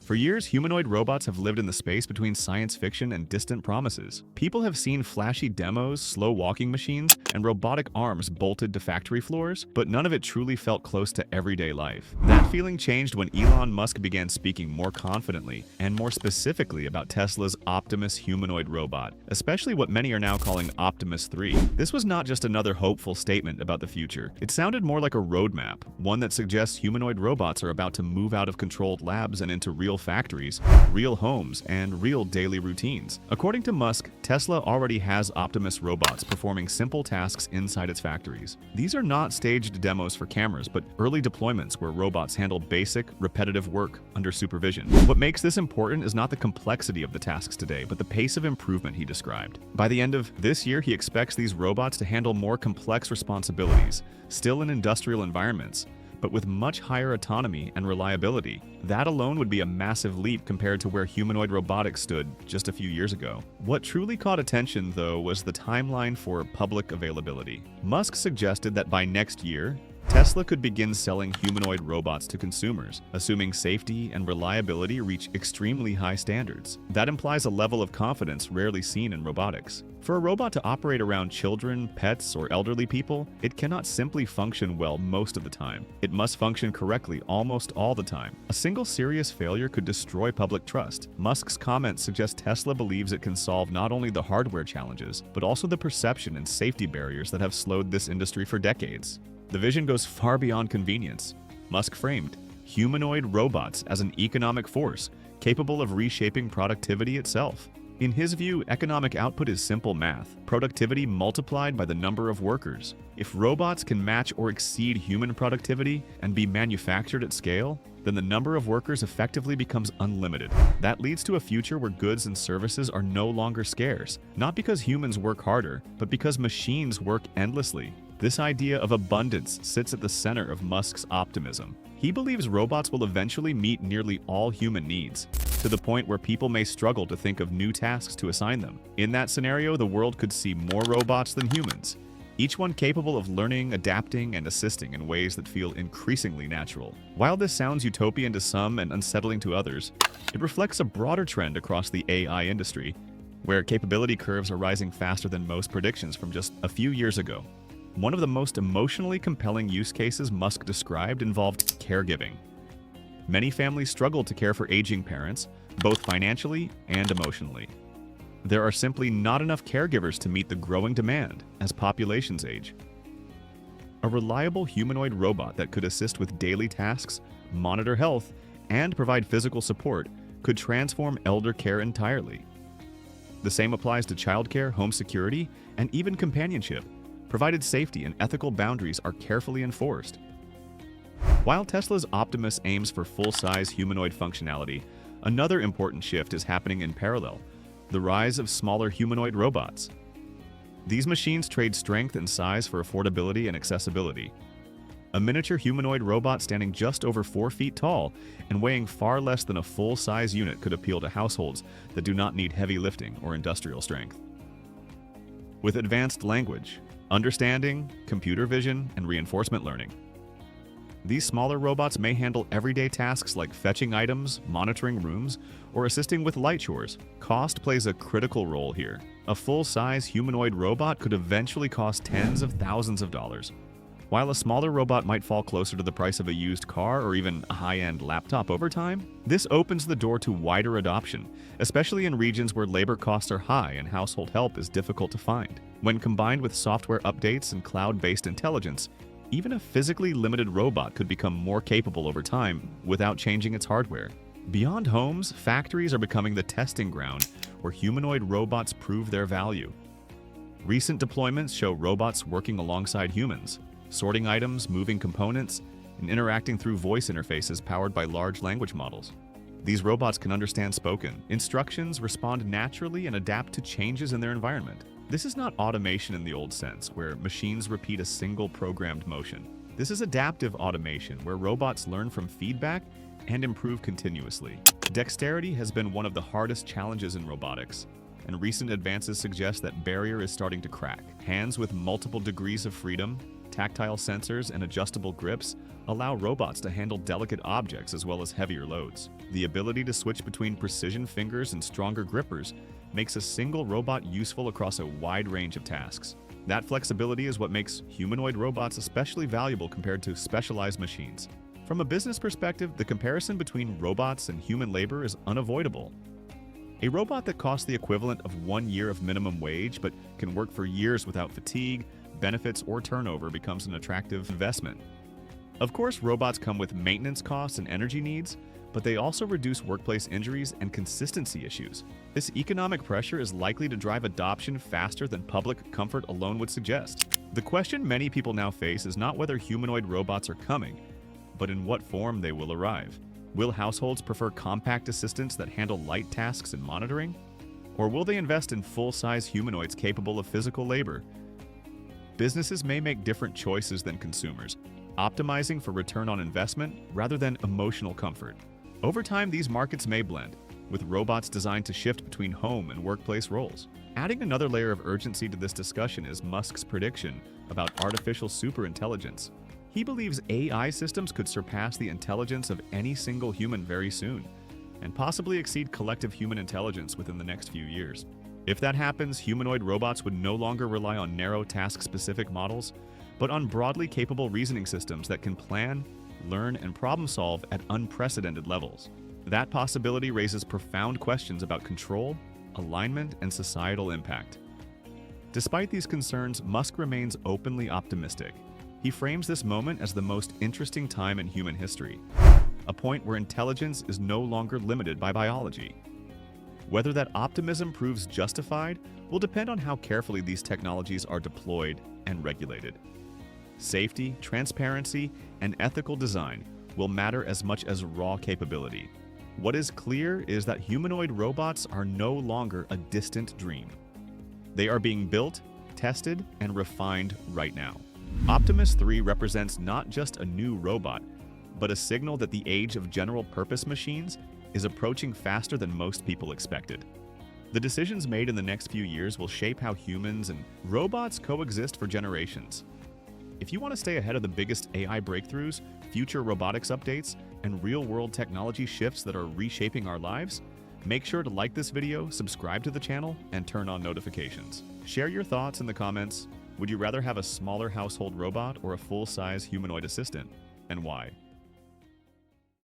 For years, humanoid robots have lived in the space between science fiction and distant promises. People have seen flashy demos, slow walking machines, and robotic arms bolted to factory floors, but none of it truly felt close to everyday life. That feeling changed when Elon Musk began speaking more confidently and more specifically about Tesla's Optimus humanoid robot, especially what many are now calling Optimus 3. This was not just another hopeful statement about the future. It sounded more like a roadmap, one that suggests humanoid robots are about to move out of controlled labs and into real factories, real homes, and real daily routines. According to Musk, Tesla already has Optimus robots performing simple tasks inside its factories. These are not staged demos for cameras, but early deployments where robots handle basic, repetitive work under supervision. What makes this important is not the complexity of the tasks today, but the pace of improvement he described. By the end of this year, he expects these robots to handle more complex responsibilities, still in industrial environments, but with much higher autonomy and reliability. That alone would be a massive leap compared to where humanoid robotics stood just a few years ago. What truly caught attention, though, was the timeline for public availability. Musk suggested that by next year, Tesla could begin selling humanoid robots to consumers, assuming safety and reliability reach extremely high standards. That implies a level of confidence rarely seen in robotics. For a robot to operate around children, pets, or elderly people, it cannot simply function well most of the time. It must function correctly almost all the time. A single serious failure could destroy public trust. Musk's comments suggest Tesla believes it can solve not only the hardware challenges, but also the perception and safety barriers that have slowed this industry for decades. The vision goes far beyond convenience. Musk framed humanoid robots as an economic force capable of reshaping productivity itself. In his view, economic output is simple math, productivity multiplied by the number of workers. If robots can match or exceed human productivity and be manufactured at scale, then the number of workers effectively becomes unlimited. That leads to a future where goods and services are no longer scarce, not because humans work harder, but because machines work endlessly. This idea of abundance sits at the center of Musk's optimism. He believes robots will eventually meet nearly all human needs, to the point where people may struggle to think of new tasks to assign them. In that scenario, the world could see more robots than humans, each one capable of learning, adapting, and assisting in ways that feel increasingly natural. While this sounds utopian to some and unsettling to others, it reflects a broader trend across the AI industry, where capability curves are rising faster than most predictions from just a few years ago. One of the most emotionally compelling use cases Musk described involved caregiving. Many families struggle to care for aging parents, both financially and emotionally. There are simply not enough caregivers to meet the growing demand as populations age. A reliable humanoid robot that could assist with daily tasks, monitor health, and provide physical support could transform elder care entirely. The same applies to childcare, home security, and even companionship, provided safety and ethical boundaries are carefully enforced. While Tesla's Optimus aims for full-size humanoid functionality, another important shift is happening in parallel: the rise of smaller humanoid robots. These machines trade strength and size for affordability and accessibility. A miniature humanoid robot standing just over 4 feet tall and weighing far less than a full-size unit could appeal to households that do not need heavy lifting or industrial strength. With advanced language, understanding, computer vision, and reinforcement learning, these smaller robots may handle everyday tasks like fetching items, monitoring rooms, or assisting with light chores. Cost plays a critical role here. A full-size humanoid robot could eventually cost tens of thousands of dollars, while a smaller robot might fall closer to the price of a used car or even a high-end laptop over time. This opens the door to wider adoption, especially in regions where labor costs are high and household help is difficult to find. When combined with software updates and cloud-based intelligence, even a physically limited robot could become more capable over time without changing its hardware. Beyond homes, factories are becoming the testing ground where humanoid robots prove their value. Recent deployments show robots working alongside humans, sorting items, moving components, and interacting through voice interfaces powered by large language models. These robots can understand spoken instructions, respond naturally, and adapt to changes in their environment. This is not automation in the old sense, where machines repeat a single programmed motion. This is adaptive automation, where robots learn from feedback and improve continuously. Dexterity has been one of the hardest challenges in robotics, and recent advances suggest that barrier is starting to crack. Hands with multiple degrees of freedom, Tactile sensors and adjustable grips allow robots to handle delicate objects as well as heavier loads. The ability to switch between precision fingers and stronger grippers makes a single robot useful across a wide range of tasks. That flexibility is what makes humanoid robots especially valuable compared to specialized machines. From a business perspective, the comparison between robots and human labor is unavoidable. A robot that costs the equivalent of 1 year of minimum wage but can work for years without fatigue, benefits, or turnover becomes an attractive investment. Of course, robots come with maintenance costs and energy needs, but they also reduce workplace injuries and consistency issues. This economic pressure is likely to drive adoption faster than public comfort alone would suggest. The question many people now face is not whether humanoid robots are coming, but in what form they will arrive. Will households prefer compact assistants that handle light tasks and monitoring? Or will they invest in full-size humanoids capable of physical labor? Businesses may make different choices than consumers, optimizing for return on investment rather than emotional comfort. Over time, these markets may blend, with robots designed to shift between home and workplace roles. Adding another layer of urgency to this discussion is Musk's prediction about artificial superintelligence. He believes AI systems could surpass the intelligence of any single human very soon, and possibly exceed collective human intelligence within the next few years. If that happens, humanoid robots would no longer rely on narrow task-specific models, but on broadly capable reasoning systems that can plan, learn, and problem-solve at unprecedented levels. That possibility raises profound questions about control, alignment, and societal impact. Despite these concerns, Musk remains openly optimistic. He frames this moment as the most interesting time in human history, a point where intelligence is no longer limited by biology. Whether that optimism proves justified will depend on how carefully these technologies are deployed and regulated. Safety, transparency, and ethical design will matter as much as raw capability. What is clear is that humanoid robots are no longer a distant dream. They are being built, tested, and refined right now. Optimus 3 represents not just a new robot, but a signal that the age of general-purpose machines is approaching faster than most people expected. The decisions made in the next few years will shape how humans and robots coexist for generations. If you want to stay ahead of the biggest AI breakthroughs, future robotics updates, and real-world technology shifts that are reshaping our lives, make sure to like this video, subscribe to the channel, and turn on notifications. Share your thoughts in the comments. Would you rather have a smaller household robot or a full-size humanoid assistant, and why?